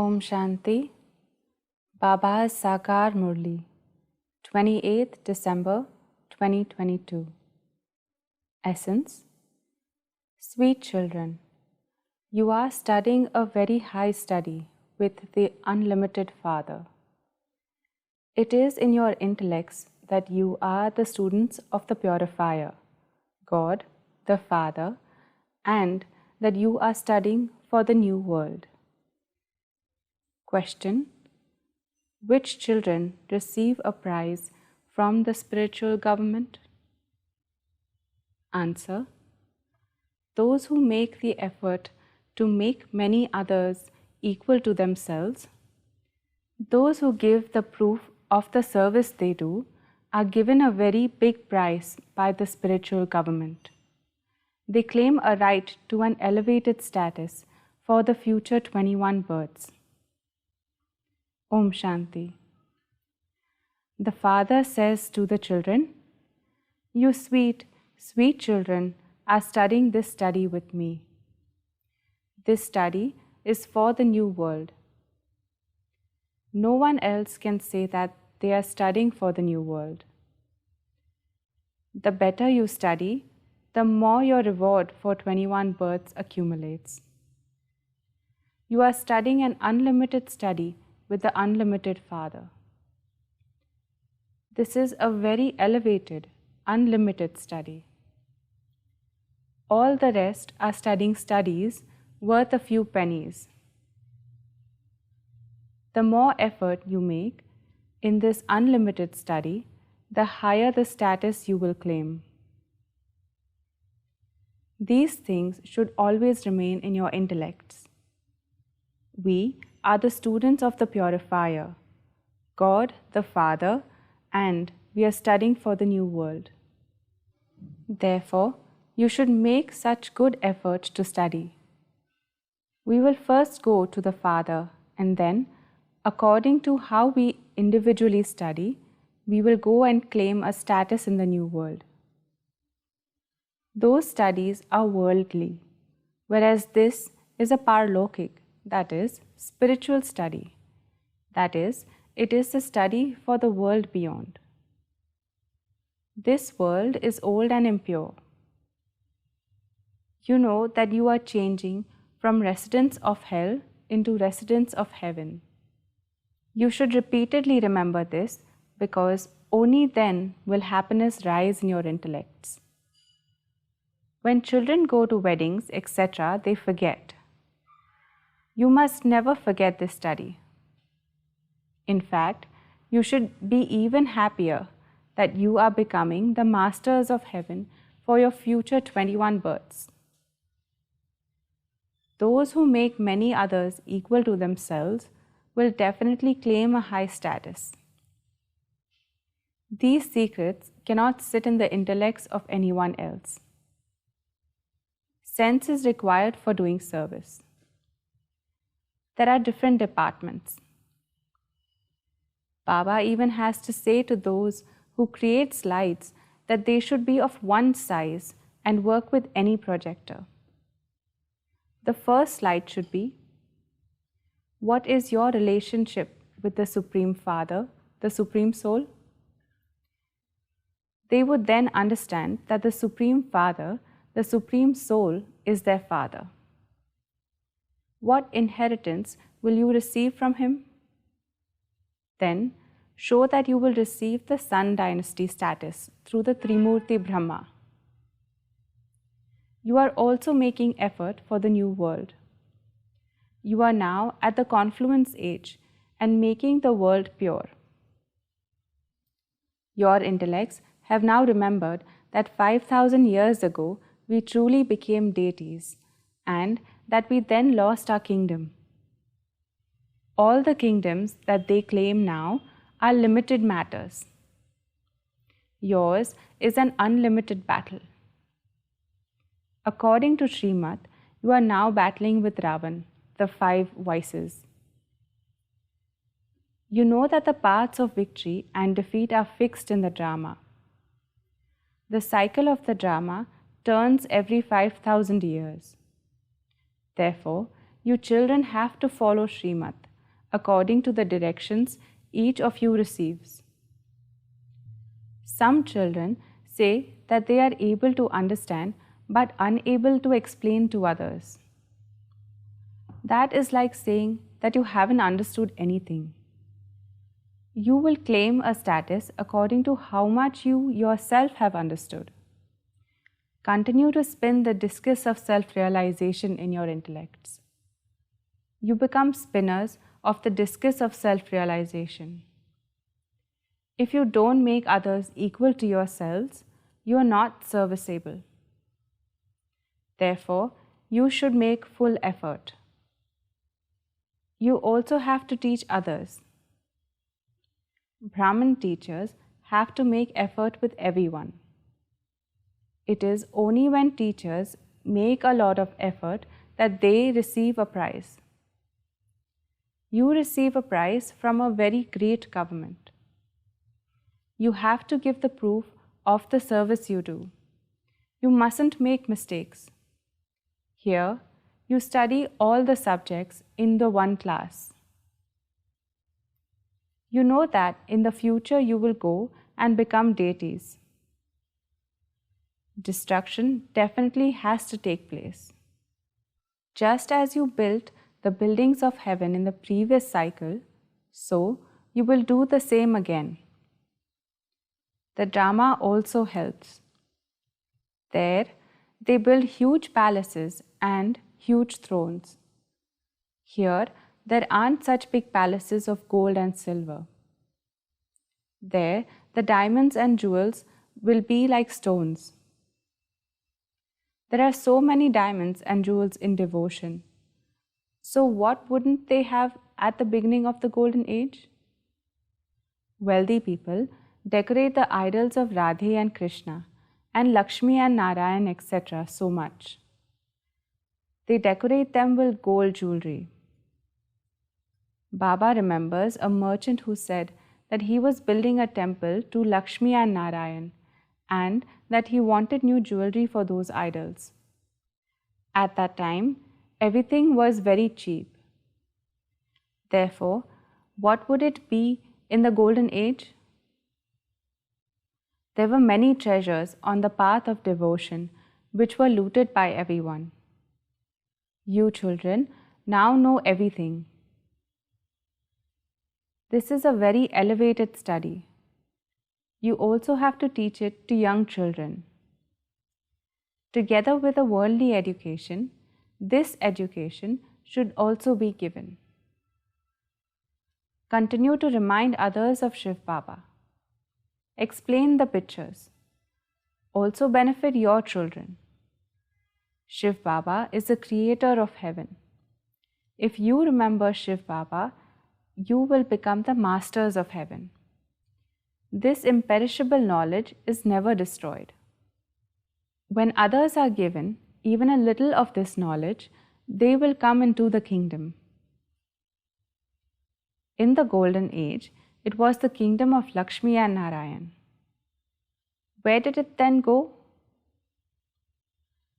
Om Shanti. Baba's Sakar Murli, 28th December 2022. Essence. Sweet children, you are studying a very high study with the unlimited Father. It is in your intellects that you are the students of the Purifier, God, the Father, and that you are studying for the new world. Question. Which children receive a prize from the spiritual government? Answer. Those who make the effort to make many others equal to themselves, those who give the proof of the service they do, are given a very big prize by the spiritual government. They claim a right to an elevated status for the future 21 births. Om Shanti. The Father says to the children, "You sweet, sweet children are studying this study with me. This study is for the new world. No one else can say that they are studying for the new world. The better you study, the more your reward for 21 births accumulates. You are studying an unlimited study with the unlimited Father. This is a very elevated, unlimited study. All the rest are studying studies worth a few pennies. The more effort you make in this unlimited study, the higher the status you will claim. These things should always remain in your intellects. We are the students of the Purifier, God the Father, and we are studying for the new world. Therefore, you should make such good effort to study. We will first go to the Father, and then, according to how we individually study, we will go and claim a status in the new world. Those studies are worldly, whereas this is a parlokik, that is, spiritual study. That is, it is the study for the world beyond. This world is old and impure. You know that you are changing from residents of hell into residents of heaven. You should repeatedly remember this, because only then will happiness rise in your intellects. When children go to weddings, etc., they forget. You must never forget this study. In fact, you should be even happier that you are becoming the masters of heaven for your future 21 births. Those who make many others equal to themselves will definitely claim a high status. These secrets cannot sit in the intellects of anyone else. Sense is required for doing service. There are different departments. Baba even has to say to those who create slides that they should be of one size and work with any projector. The first slide should be, what is your relationship with the Supreme Father, the Supreme Soul? They would then understand that the Supreme Father, the Supreme Soul, is their Father. What inheritance will you receive from him? Then, show that you will receive the Sun Dynasty status through the Trimurti Brahma. You are also making effort for the new world. You are now at the confluence age and making the world pure. Your intellects have now remembered that 5,000 years ago we truly became deities, and that we then lost our kingdom. All the kingdoms that they claim now are limited matters. Yours is an unlimited battle. According to Srimad, you are now battling with Ravan, the 5 vices. You know that the paths of victory and defeat are fixed in the drama. The cycle of the drama turns every 5,000 years. Therefore, you children have to follow Srimad according to the directions each of you receives. Some children say that they are able to understand but unable to explain to others. That is like saying that you haven't understood anything. You will claim a status according to how much you yourself have understood. Continue to spin the discus of self-realization in your intellects. You become spinners of the discus of self-realization. If you don't make others equal to yourselves, you are not serviceable. Therefore, you should make full effort. You also have to teach others. Brahmin teachers have to make effort with everyone. It is only when teachers make a lot of effort that they receive a prize. You receive a prize from a very great government. You have to give the proof of the service you do. You mustn't make mistakes. Here, you study all the subjects in the one class. You know that in the future you will go and become deities. Destruction definitely has to take place. Just as you built the buildings of heaven in the previous cycle, so you will do the same again. The drama also helps. There, they build huge palaces and huge thrones. Here, there aren't such big palaces of gold and silver. There, the diamonds and jewels will be like stones. There are so many diamonds and jewels in devotion. So what wouldn't they have at the beginning of the Golden Age? Wealthy people decorate the idols of Radhe and Krishna and Lakshmi and Narayan, etc. so much. They decorate them with gold jewelry. Baba remembers a merchant who said that he was building a temple to Lakshmi and Narayan and that he wanted new jewelry for those idols. At that time, everything was very cheap. Therefore, what would it be in the Golden Age? There were many treasures on the path of devotion which were looted by everyone. You children now know everything. This is a very elevated study. You also have to teach it to young children. Together with a worldly education, this education should also be given. Continue to remind others of Shiv Baba. Explain the pictures. Also benefit your children. Shiv Baba is the creator of heaven. If you remember Shiv Baba, you will become the masters of heaven. This imperishable knowledge is never destroyed. When others are given even a little of this knowledge, they will come into the kingdom. In the Golden Age, it was the kingdom of Lakshmi and Narayan. Where did it then go?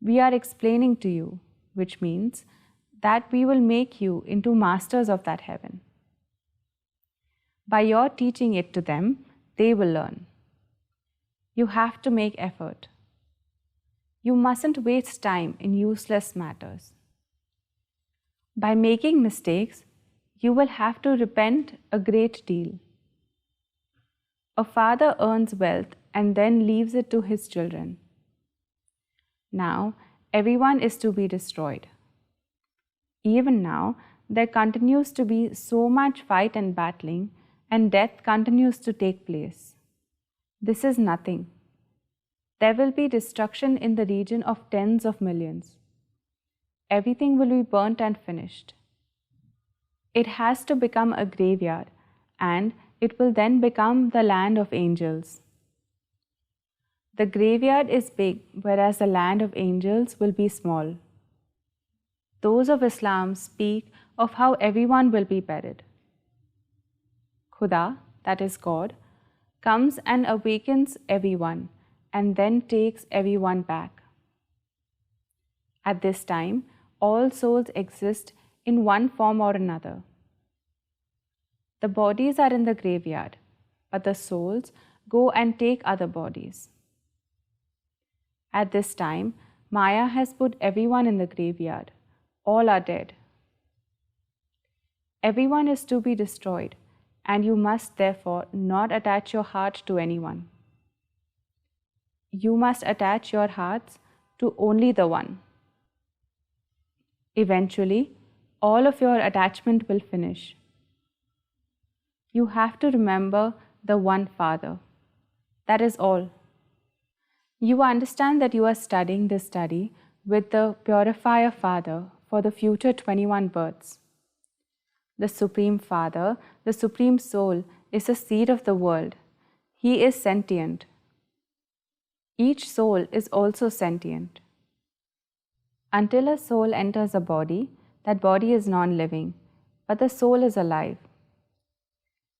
We are explaining to you, which means that we will make you into masters of that heaven. By your teaching it to them, they will learn. You have to make effort. You mustn't waste time in useless matters. By making mistakes, you will have to repent a great deal. A father earns wealth and then leaves it to his children. Now, everyone is to be destroyed. Even now, there continues to be so much fight and battling, and death continues to take place. This is nothing. There will be destruction in the region of tens of millions. Everything will be burnt and finished. It has to become a graveyard, and it will then become the land of angels. The graveyard is big, whereas the land of angels will be small. Those of Islam speak of how everyone will be buried. Khuda, that is God, comes and awakens everyone and then takes everyone back. At this time, all souls exist in one form or another. The bodies are in the graveyard, but the souls go and take other bodies. At this time, Maya has put everyone in the graveyard. All are dead. Everyone is to be destroyed, and you must therefore not attach your heart to anyone. You must attach your hearts to only the one. Eventually, all of your attachment will finish. You have to remember the one Father. That is all. You understand that you are studying this study with the Purifier Father for the future 21 births. The Supreme Father, the Supreme Soul, is the seed of the world. He is sentient. Each soul is also sentient. Until a soul enters a body, that body is non-living, but the soul is alive.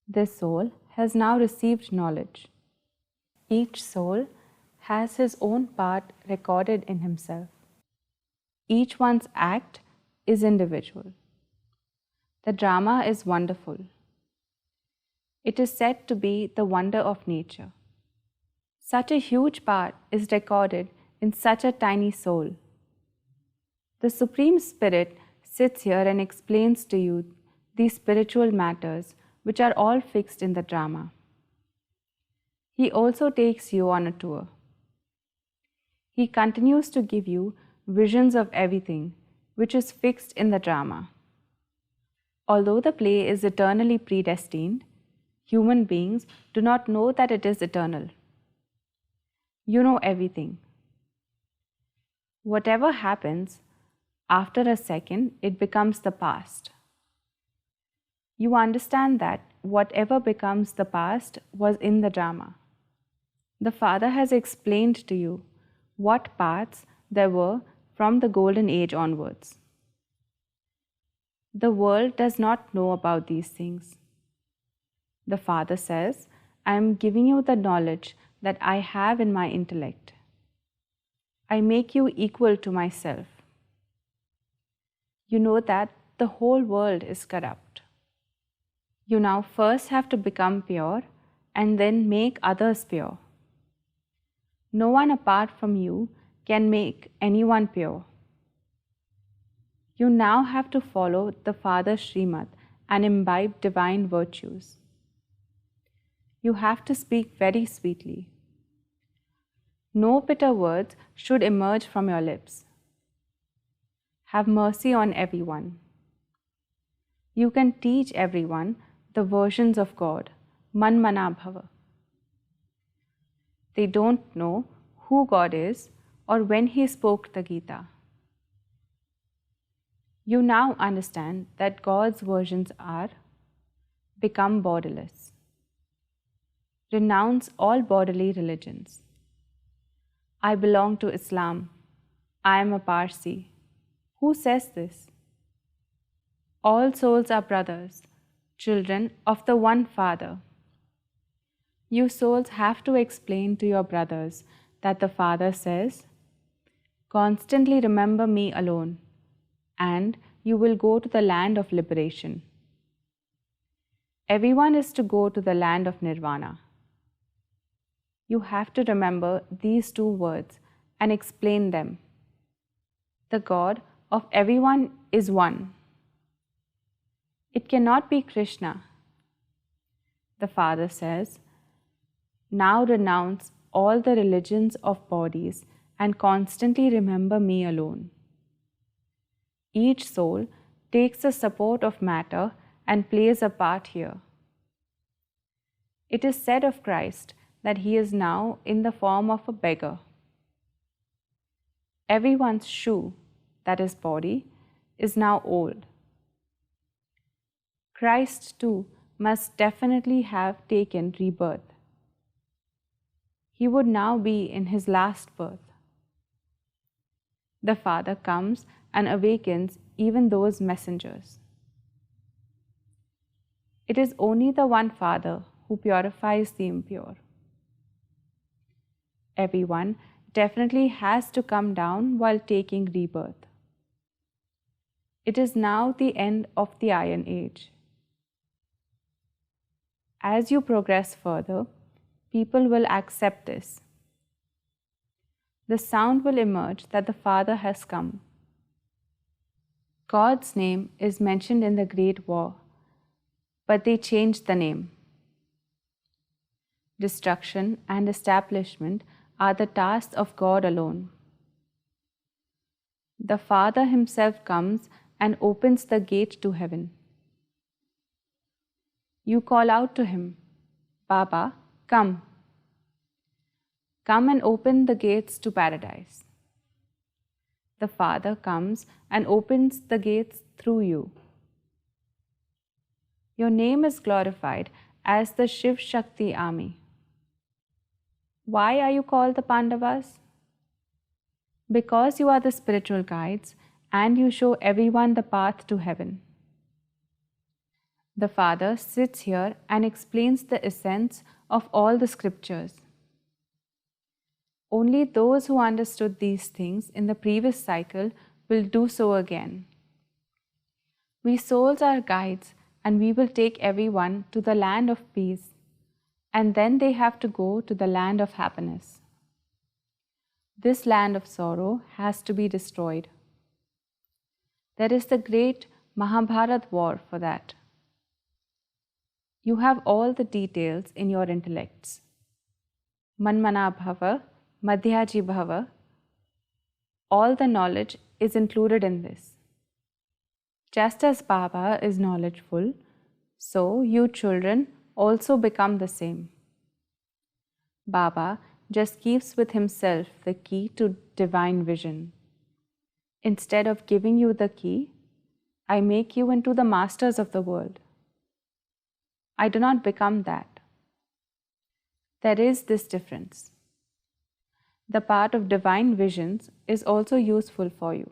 This soul has now received knowledge. Each soul has his own part recorded in himself. Each one's act is individual. The drama is wonderful. It is said to be the wonder of nature. Such a huge part is recorded in such a tiny soul. The Supreme Spirit sits here and explains to you these spiritual matters which are all fixed in the drama. He also takes you on a tour. He continues to give you visions of everything which is fixed in the drama. Although the play is eternally predestined, human beings do not know that it is eternal. You know everything. Whatever happens, after a second, it becomes the past. You understand that whatever becomes the past was in the drama. The Father has explained to you what paths there were from the Golden Age onwards. The world does not know about these things. The Father says, I am giving you the knowledge that I have in my intellect. I make you equal to myself. You know that the whole world is corrupt. You now first have to become pure and then make others pure. No one apart from you can make anyone pure. You now have to follow the Father's Srimad and imbibe divine virtues. You have to speak very sweetly. No bitter words should emerge from your lips. Have mercy on everyone. You can teach everyone the versions of God, Manmana Bhava. They don't know who God is or when He spoke the Gita. You now understand that God's versions are: become borderless. Renounce all bodily religions. I belong to Islam. I am a Parsi. Who says this? All souls are brothers, children of the one Father. You souls have to explain to your brothers that the Father says, constantly remember me alone, and you will go to the land of liberation. Everyone is to go to the land of Nirvana. You have to remember these two words and explain them. The God of everyone is one. It cannot be Krishna. The Father says, now renounce all the religions of bodies and constantly remember me alone. Each soul takes the support of matter and plays a part here. It is said of Christ that he is now in the form of a beggar. Everyone's shoe, that is body, is now old. Christ too must definitely have taken rebirth. He would now be in his last birth. The Father comes and awakens even those messengers. It is only the one Father who purifies the impure. Everyone definitely has to come down while taking rebirth. It is now the end of the Iron Age. As you progress further, people will accept this. The sound will emerge that the Father has come. God's name is mentioned in the Great War, but they changed the name. Destruction and establishment are the tasks of God alone. The Father Himself comes and opens the gate to heaven. You call out to Him, Baba, come. Come and open the gates to paradise. The Father comes and opens the gates through you. Your name is glorified as the Shiv Shakti army. Why are you called the Pandavas? Because you are the spiritual guides and you show everyone the path to heaven. The Father sits here and explains the essence of all the scriptures. Only those who understood these things in the previous cycle will do so again. We souls are guides and we will take everyone to the land of peace, and then they have to go to the land of happiness. This land of sorrow has to be destroyed. There is the great Mahabharat war for that. You have all the details in your intellects. Manmana bhava, madhyaji bhava. All the knowledge is included in this. Just as Baba is knowledgeful, so you children also become the same. Baba just keeps with himself the key to divine vision. Instead of giving you the key, I make you into the masters of the world. I do not become that. There is this difference. The part of divine visions is also useful for you.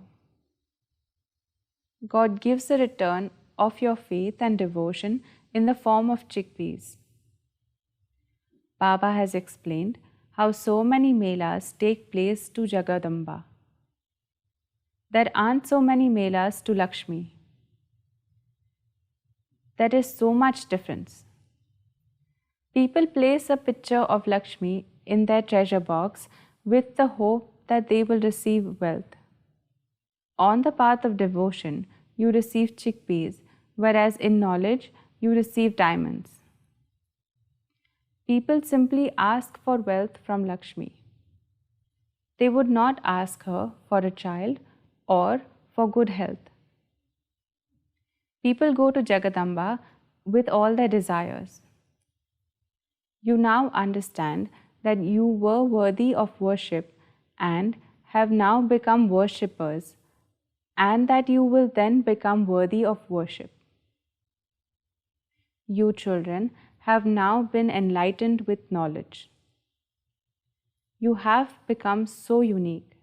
God gives a return of your faith and devotion in the form of chickpeas. Baba has explained how so many melas take place to Jagadamba. There aren't so many melas to Lakshmi. There is so much difference. People place a picture of Lakshmi in their treasure box with the hope that they will receive wealth. On the path of devotion, you receive chickpeas, whereas in knowledge, you receive diamonds. People simply ask for wealth from Lakshmi. They would not ask her for a child or for good health. People go to Jagadamba with all their desires. You now understand that you were worthy of worship and have now become worshippers, and that you will then become worthy of worship. You children have now been enlightened with knowledge. You have become so unique.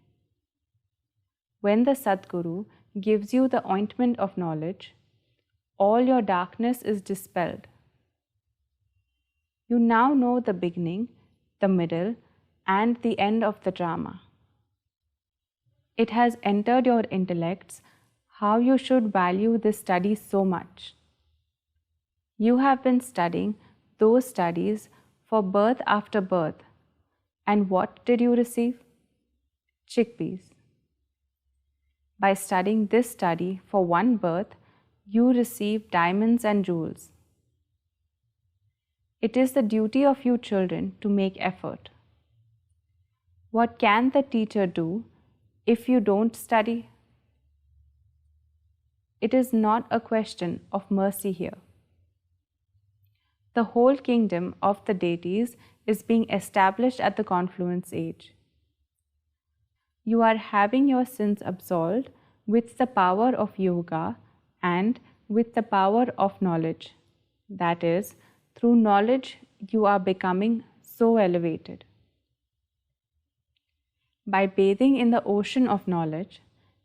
When the Sadguru gives you the ointment of knowledge, all your darkness is dispelled. You now know the beginning, the middle, and the end of the drama. It has entered your intellects how you should value this study so much. You have been studying those studies for birth after birth, and what did you receive? Chickpeas. By studying this study for one birth, you receive diamonds and jewels. It is the duty of you children to make effort. What can the teacher do if you don't study? It is not a question of mercy here. The whole kingdom of the deities is being established at the confluence age. You are having your sins absolved with the power of yoga and with the power of knowledge. That is, through knowledge you are becoming so elevated. By bathing in the ocean of knowledge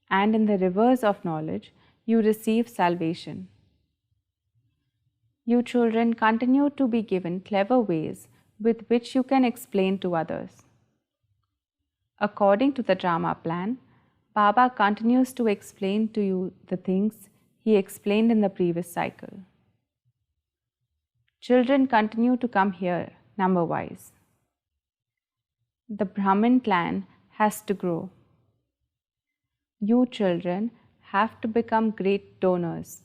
and in the rivers of knowledge, you receive salvation. You children continue to be given clever ways with which you can explain to others. According to the drama plan, Baba continues to explain to you the things he explained in the previous cycle. Children continue to come here number-wise. The Brahmin clan has to grow. You children have to become great donors.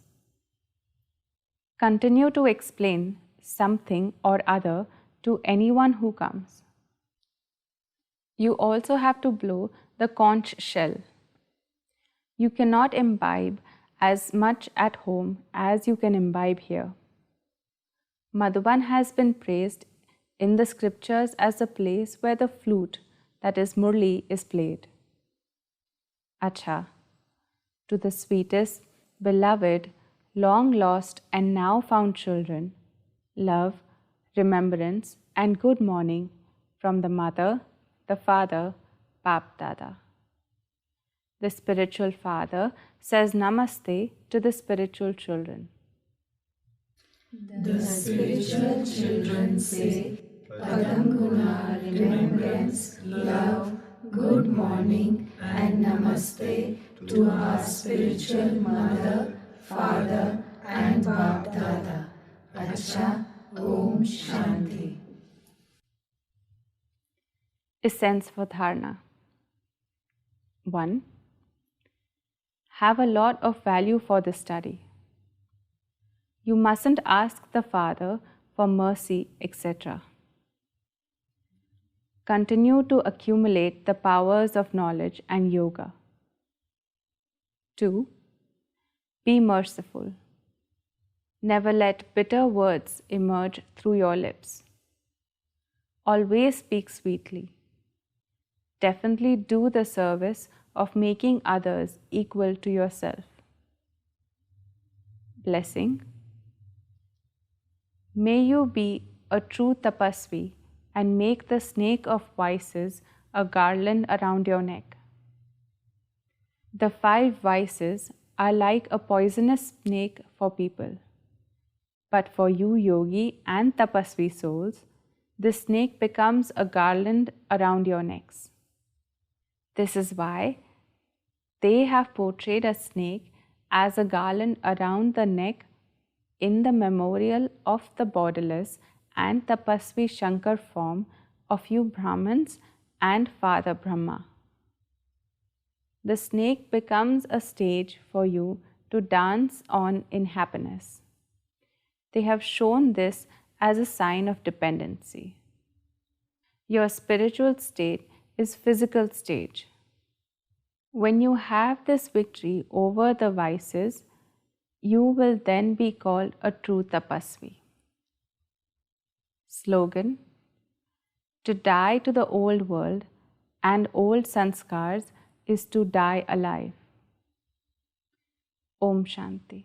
Continue to explain something or other to anyone who comes. You also have to blow the conch shell. You cannot imbibe as much at home as you can imbibe here. Madhuban has been praised in the scriptures as a place where the flute, that is Murli, is played. Acha, to the sweetest, beloved, long lost and now found children, love, remembrance and good morning from the mother, the father, BapDada. The spiritual father says namaste to the spiritual children. The spiritual children say Padam remembrance, love, good morning and namaste to our spiritual mother, father and BapDada. Acha, Om Shanti. Essence for Dharna. 1. Have a lot of value for this study. You mustn't ask the Father for mercy, etc. Continue to accumulate the powers of knowledge and yoga. 2. Be merciful. Never let bitter words emerge through your lips. Always speak sweetly. Definitely do the service of making others equal to yourself. Blessing. May you be a true tapasvi and make the snake of vices a garland around your neck. The 5 vices are like a poisonous snake for people. But for you yogi and tapasvi souls, this snake becomes a garland around your necks. This is why they have portrayed a snake as a garland around the neck in the memorial of the borderless and tapasvi Shankar form of you Brahmins and Father Brahma. The snake becomes a stage for you to dance on in happiness. They have shown this as a sign of dependency. Your spiritual state is physical stage. When you have this victory over the vices, you will then be called a true tapasvi. Slogan: to die to the old world and old sanskars is to die alive. Om Shanti.